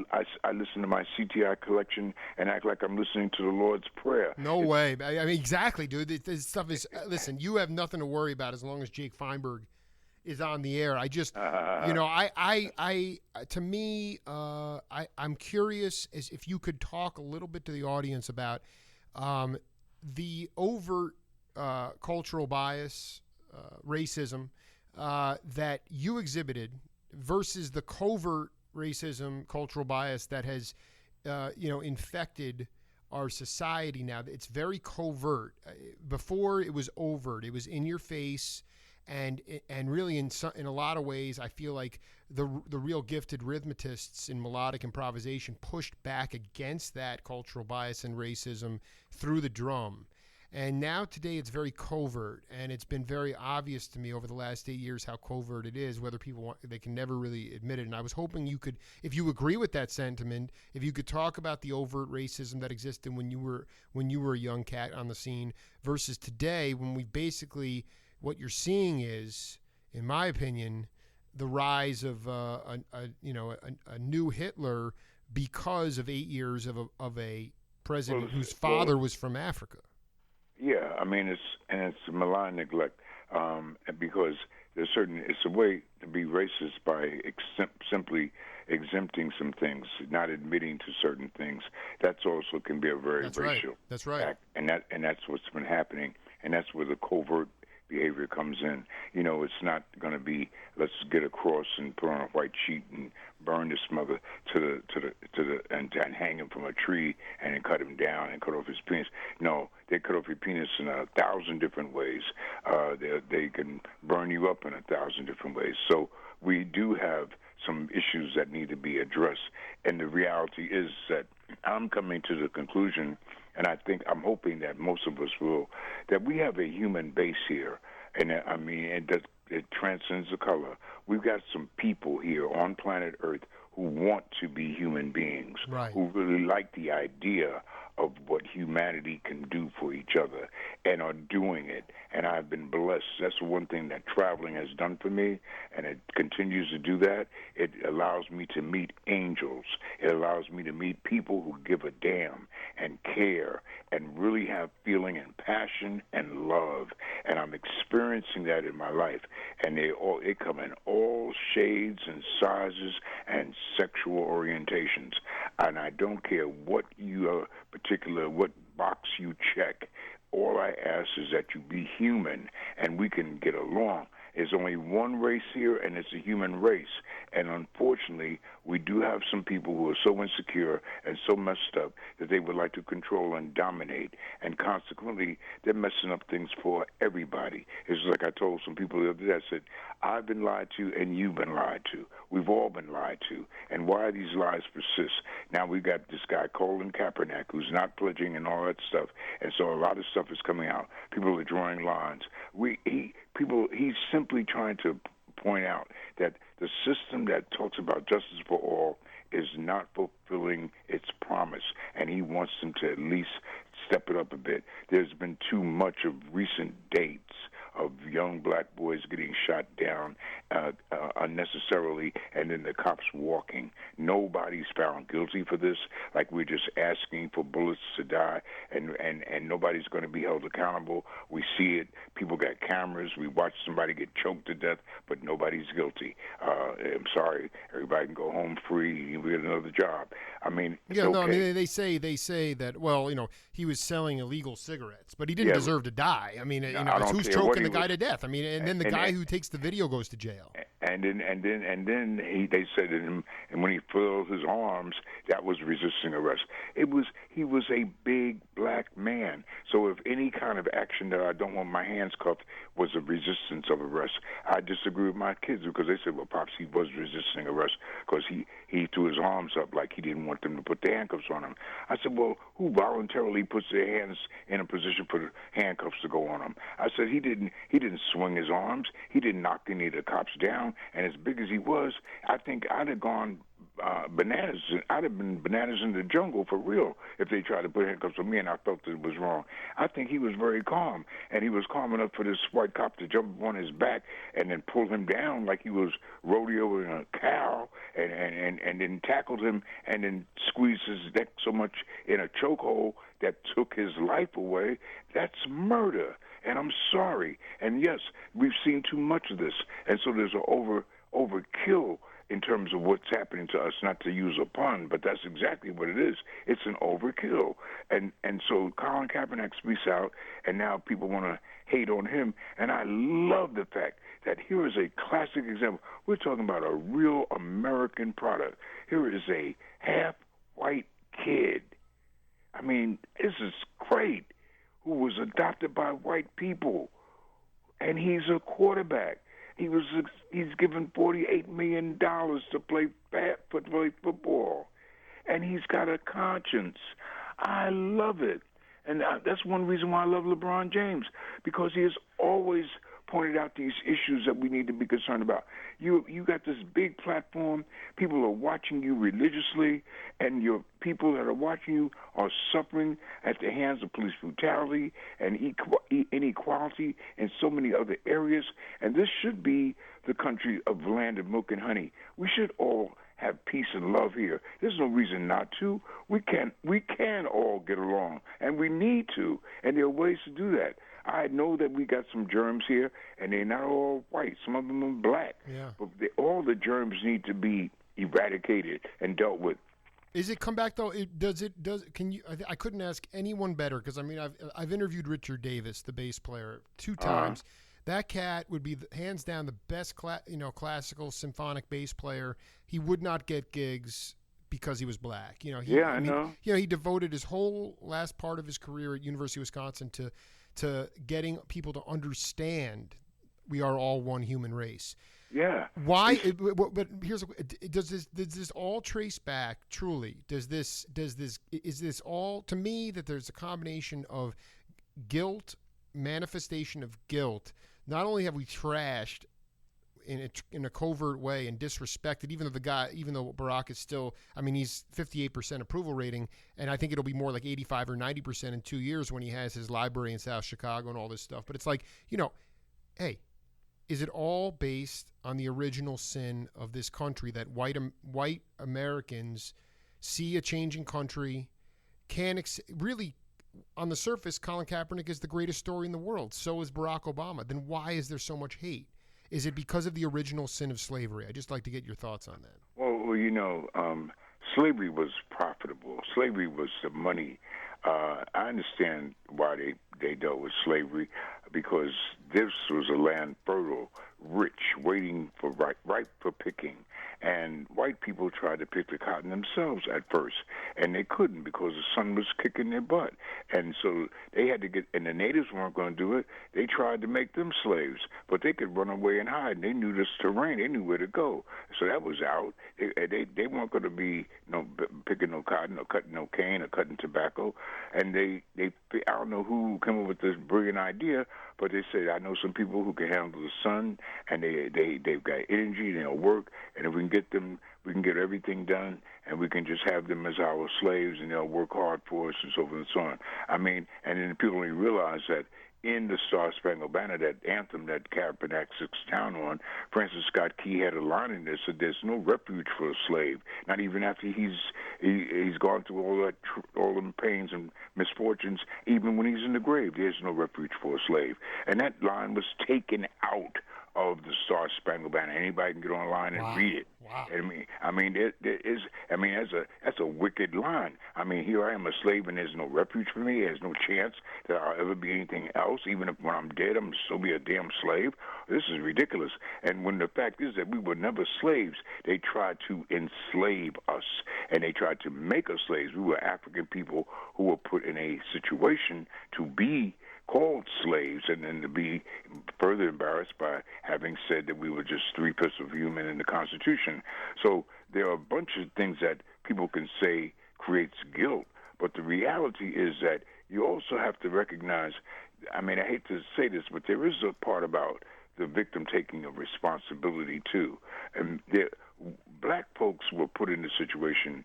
listen to my CTI collection and act like I'm listening to the Lord's Prayer. No way. I mean, exactly, dude. This stuff is, listen, you have nothing to worry about as long as Jake Feinberg is on the air. I just, to me, I'm curious as if you could talk a little bit to the audience about the overt cultural bias, racism that you exhibited versus the covert racism, cultural bias that has, infected our society now. It's very covert. Before it was overt. It was in your face. And really, in a lot of ways, I feel like the real gifted rhythmists in melodic improvisation pushed back against that cultural bias and racism through the drum. And now today, it's very covert, and it's been very obvious to me over the last 8 years how covert it is. Whether people they can never really admit it. And I was hoping you could, if you agree with that sentiment, if you could talk about the overt racism that existed when you were a young cat on the scene versus today, when we basically what you're seeing is, in my opinion, the rise of a new Hitler because of 8 years of a president whose father was from Africa. Yeah, I mean it's malign neglect, because it's a way to be racist by simply exempting some things, not admitting to certain things. That's also can be a very racial act, and that's what's been happening, and that's where the covert behavior comes in. It's not going to be let's get a cross and put on a white sheet and burn this mother and hang him from a tree and then cut him down and cut off his penis. No, they cut off your penis in 1,000 different ways. They can burn you up in 1,000 different ways. So we do have some issues that need to be addressed, and the reality is that I'm coming to the conclusion, and I'm hoping that most of us will, that we have a human base here, and it transcends the color. We've got some people here on planet Earth who want to be human beings, who really like the idea of what humanity can do for each other and are doing it. And I've been blessed. That's one thing that traveling has done for me, and it continues to do that. It allows me to meet angels. It allows me to meet people who give a damn and care and really have feeling and passion and love. And I'm experiencing that in my life. And they come in all shades and sizes and sexual orientations. And I don't care what what box you check. All I ask is that you be human and we can get along. There's only one race here, and it's a human race. And unfortunately, we do have some people who are so insecure and so messed up that they would like to control and dominate. And consequently, they're messing up things for everybody. It's like I told some people the other day, I said, I've been lied to and you've been lied to. We've all been lied to. And why these lies persist? Now we've got this guy, Colin Kaepernick, who's not pledging and all that stuff. And so a lot of stuff is coming out. People are drawing lines. He's simply trying to point out that the system that talks about justice for all is not fulfilling its promise, and he wants them to at least step it up a bit. There's been too much of recent dates of young black boys getting shot down unnecessarily, and then the cops walking. Nobody's found guilty for this. Like, we're just asking for bullets to die, and nobody's going to be held accountable. We see it. People got cameras. We watch somebody get choked to death, but nobody's guilty. I'm sorry. Everybody can go home free. We get another job. I mean, it's yeah, no, okay. I mean, they say that, well, he was selling illegal cigarettes, but he didn't deserve to die. I mean, I it's don't who's care what choking the he guy was. to death. I mean, and then the guy who takes the video goes to jail. And then they said to him, and when he filled his arms, that was resisting arrest. He was a big black man. So if any kind of action that I don't want my hands cuffed was a resistance of arrest, I disagree with my kids, because they said, well, Pops, he was resisting arrest because he threw his arms up like he didn't want them to put the handcuffs on him. I said, well, who voluntarily puts their hands in a position for the handcuffs to go on him? I said, he didn't swing his arms. He didn't knock any of the cops down. And as big as he was, I think I'd have gone bananas. I'd have been bananas in the jungle for real if they tried to put handcuffs on me, and I felt that it was wrong. I think he was very calm, and he was calm enough for this white cop to jump on his back and then pull him down like he was rodeoing a cow, and then tackled him and then squeezed his neck so much in a chokehold that took his life away. That's murder, and I'm sorry. And yes, we've seen too much of this, and so there's an overkill in terms of what's happening to us, not to use a pun, but that's exactly what it is. It's an overkill. And so Colin Kaepernick speaks out, and now people want to hate on him. And I love the fact that here is a classic example. We're talking about a real American product. Here is a half-white kid. I mean, this is great, who was adopted by white people, and he's a quarterback. He's given $48 million to play football, and he's got a conscience. I love it, and that's one reason why I love LeBron James, because he has always pointed out these issues that we need to be concerned about. You got this big platform. People are watching you religiously, and your people that are watching you are suffering at the hands of police brutality and inequality in so many other areas. And this should be the country of land of milk and honey. We should all have peace and love here. There's no reason not to. We can all get along, and we need to, and there are ways to do that. I know that we got some germs here, and they're not all white. Some of them are black. Yeah. But all the germs need to be eradicated and dealt with. Is it come back though? Can you? I couldn't ask anyone better, because I mean I've interviewed Richard Davis, the bass player, 2 times. That cat would be hands down the best classical symphonic bass player. He would not get gigs because he was black. I know. He devoted his whole last part of his career at University of Wisconsin to getting people to understand we are all one human race. Yeah. Why? But here's does this all trace back? Truly, is this all, to me, that there's a combination of guilt, manifestation of guilt. Not only have we trashed in a covert way and disrespected, even though Barack is still, I mean, he's 58% approval rating, and I think it'll be more like 85 or 90% in 2 years when he has his library in South Chicago and all this stuff. But it's like, hey, is it all based on the original sin of this country, that white Americans see a changing country, really, on the surface, Colin Kaepernick is the greatest story in the world. So is Barack Obama. Then why is there so much hate? Is it because of the original sin of slavery? I'd just like to get your thoughts on that. Well, slavery was profitable. Slavery was the money. I understand why they dealt with slavery, because this was a land fertile, rich, waiting for ripe for picking. And white people tried to pick the cotton themselves at first, and they couldn't because the sun was kicking their butt. And so they had to and the natives weren't going to do it. They tried to make them slaves, but they could run away and hide. And they knew this terrain. They knew where to go. So that was out. They weren't going to be picking no cotton or cutting no cane or cutting tobacco. And I don't know who came up with this brilliant idea, but they said, I know some people who can handle the sun, and they've got energy, and they'll work, and if we can get them, we can get everything done, and we can just have them as our slaves, and they'll work hard for us, and so forth and so on. I mean, and then people only realize that in the Star Spangled Banner, that anthem that Kaepernick sits down on, Francis Scott Key had a line in there that said, "There's no refuge for a slave, not even after he's gone through all them pains and misfortunes. Even when he's in the grave, there's no refuge for a slave." And that line was taken out of the Star Spangled Banner. Anybody can get online and read it. Wow. That's a wicked line. I mean, here I am, a slave, and there's no refuge for me. There's no chance that I'll ever be anything else. Even if when I'm dead, I'm still be a damn slave. This is ridiculous. And when the fact is that we were never slaves, they tried to enslave us, and they tried to make us slaves. We were African people who were put in a situation to be called slaves, and then to be further embarrassed by having said that we were just 3/5 of human in the Constitution. So there are a bunch of things that people can say creates guilt, but the reality is that you also have to recognize, I mean, I hate to say this, but there is a part about the victim taking a responsibility too. And black folks were put in this situation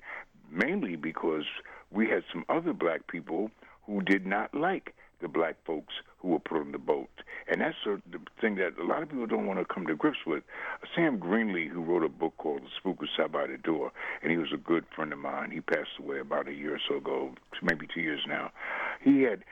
mainly because we had some other black people who did not like the black folks who were put on the boat. And that's the thing that a lot of people don't want to come to grips with. Sam Greenlee, who wrote a book called The Spook Who Sat by the Door, and he was a good friend of mine. He passed away about a year or so ago, maybe 2 years now. We had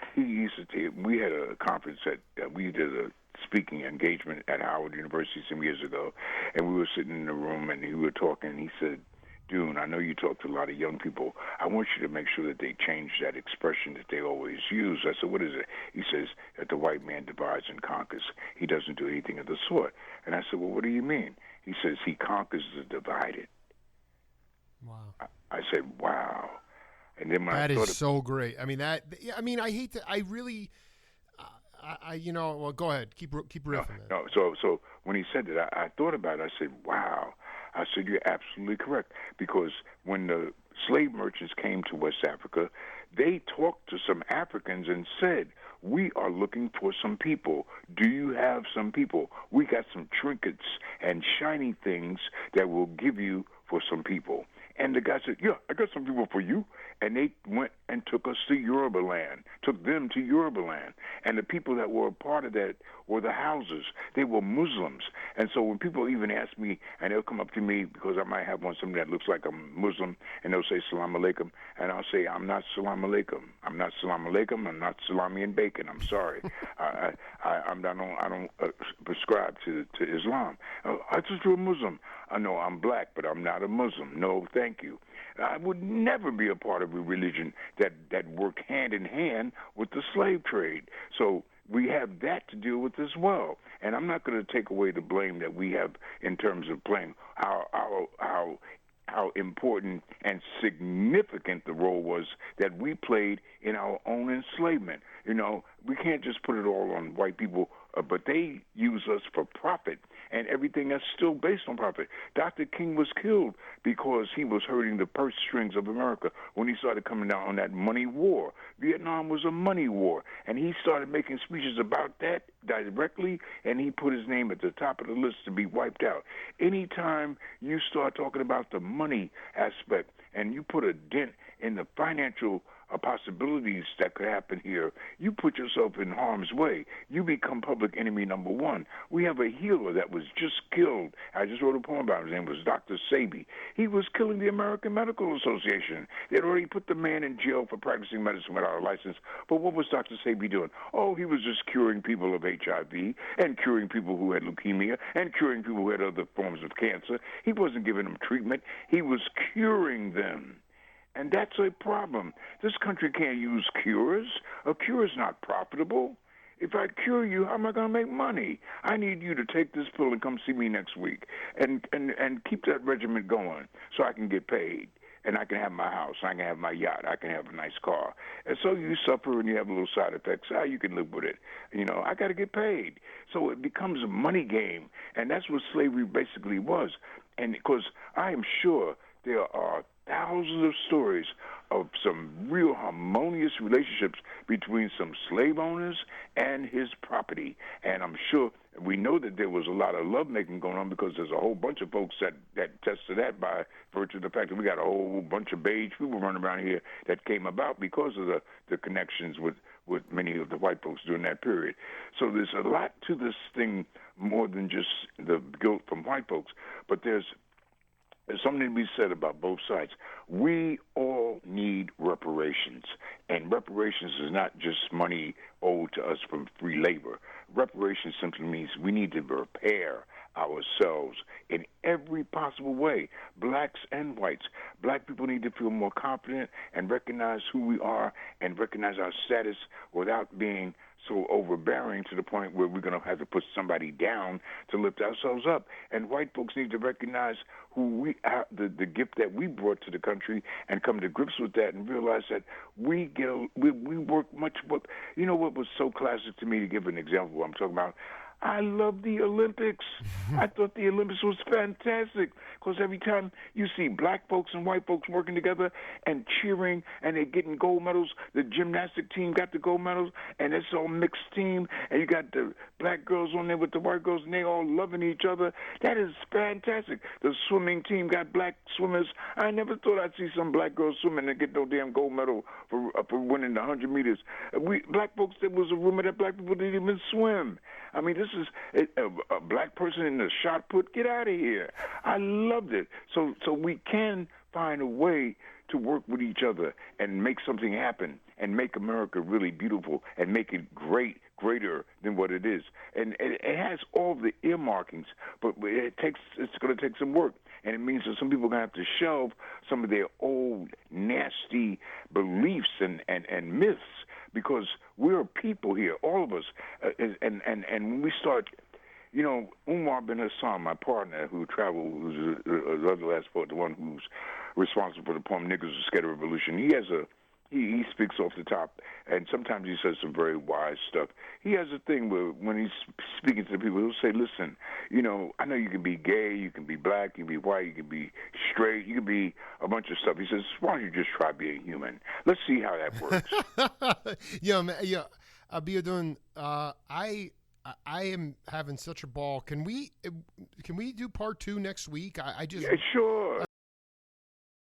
a conference that we did a speaking engagement at Howard University some years ago, and we were sitting in the room, and we were talking, and he said, "Dune, I know you talk to a lot of young people. I want you to make sure that they change that expression that they always use." I said, "What is it?" He says, "That the white man divides and conquers. He doesn't do anything of the sort." And I said, "Well, what do you mean?" He says, "He conquers the divided." Wow. I said, "Wow." And then when that I thought is so great. I mean, I hate to, I really, well, go ahead. Keep riffing. No, so when he said that, I thought about it. I said, "Wow." I said, "You're absolutely correct." Because when the slave merchants came to West Africa, they talked to some Africans and said, "We are looking for some people. Do you have some people? We got some trinkets and shiny things that we'll give you for some people." And the guy said, "Yeah, I got some people for you." And they went and took us to Yoruba land, took them to Yoruba land. And the people that were a part of that were the Hausas. They were Muslims. And so when people even ask me, and they'll come up to me because I might have on something that looks like I'm Muslim, and they'll say Salam Alaikum, and I'll say, "I'm not Salam Alaikum. I'm not Salam Alaikum. I'm not salami and bacon. I'm sorry. I don't prescribe to Islam. I just do a Muslim. I know I'm black, but I'm not a Muslim. No, thank you. I would never be a part of a religion that worked hand in hand with the slave trade." So we have that to deal with as well. And I'm not going to take away the blame that we have in terms of blame how important and significant the role was that we played in our own enslavement. You know, we can't just put it all on white people, but they use us for profit, and everything that's still based on profit. Dr. King was killed because he was hurting the purse strings of America when he started coming down on that money war. Vietnam was a money war, and he started making speeches about that directly, and he put his name at the top of the list to be wiped out. Anytime you start talking about the money aspect and you put a dent in the financial possibilities that could happen here, you put yourself in harm's way. You become public enemy number one. We have a healer that was just killed. I just wrote a poem about him. His name was Dr. Sabi. He was killing the American Medical Association. They'd already put the man in jail for practicing medicine without a license. But what was Dr. Sabi doing? Oh, he was just curing people of HIV and curing people who had leukemia and curing people who had other forms of cancer. He wasn't giving them treatment. He was curing them. And that's a problem. This country can't use cures. A cure is not profitable. If I cure you, how am I going to make money? I need you to take this pill and come see me next week and keep that regimen going so I can get paid. And I can have my house, I can have my yacht, I can have a nice car. And so you suffer and you have little side effects. You can live with it. You know, I got to get paid. So it becomes a money game. And that's what slavery basically was. And because I am sure there are thousands of stories of some real harmonious relationships between some slave owners and his property. And I'm sure we know that there was a lot of lovemaking going on because there's a whole bunch of folks that attest to that by virtue of the fact that we got a whole bunch of beige people running around here that came about because of the connections with with many of the white folks during that period. So there's a lot to this thing more than just the guilt from white folks, but there's something to be said about both sides. We all need reparations, and reparations is not just money owed to us from free labor. Reparations simply means we need to repair ourselves in every possible way, blacks and whites. Black people need to feel more confident and recognize who we are and recognize our status without being so overbearing to the point where we're going to have to put somebody down to lift ourselves up. And white folks need to recognize who we are, the gift that we brought to the country, and come to grips with that and realize that we work much more. You know what was so classic to me, to give an example, I'm talking about, I love the Olympics. I thought the Olympics was fantastic because every time you see black folks and white folks working together and cheering and they're getting gold medals, the gymnastic team got the gold medals, and it's all mixed team, and you got the black girls on there with the white girls, and they all loving each other. That is fantastic. The swimming team got black swimmers. I never thought I'd see some black girls swimming and get no damn gold medal for winning the 100 meters. Black folks, there was a rumor that black people didn't even swim. I mean, this is a black person in the shot put. Get out of here. I loved it. So we can find a way to work with each other and make something happen and make America really beautiful and make it greater than what it is. And it has all the earmarkings, but it's going to take some work. And it means that some people are going to have to shelve some of their old, nasty beliefs and myths, because we're people here, all of us. And when we start, you know, Umar bin Hassan, my partner who's the other last poet, the one who's responsible for the poem Niggas Were Scared of Revolution, he speaks off the top, and sometimes he says some very wise stuff. He has a thing where when he's speaking to the people, he'll say, listen, you know, I know you can be gay, you can be black, you can be white, you can be straight, you can be a bunch of stuff. He says, why don't you just try being human? Let's see how that works. Yeah, man, yeah. Abiodun, I am having such a ball. Can we do part 2 next week? Yeah, sure.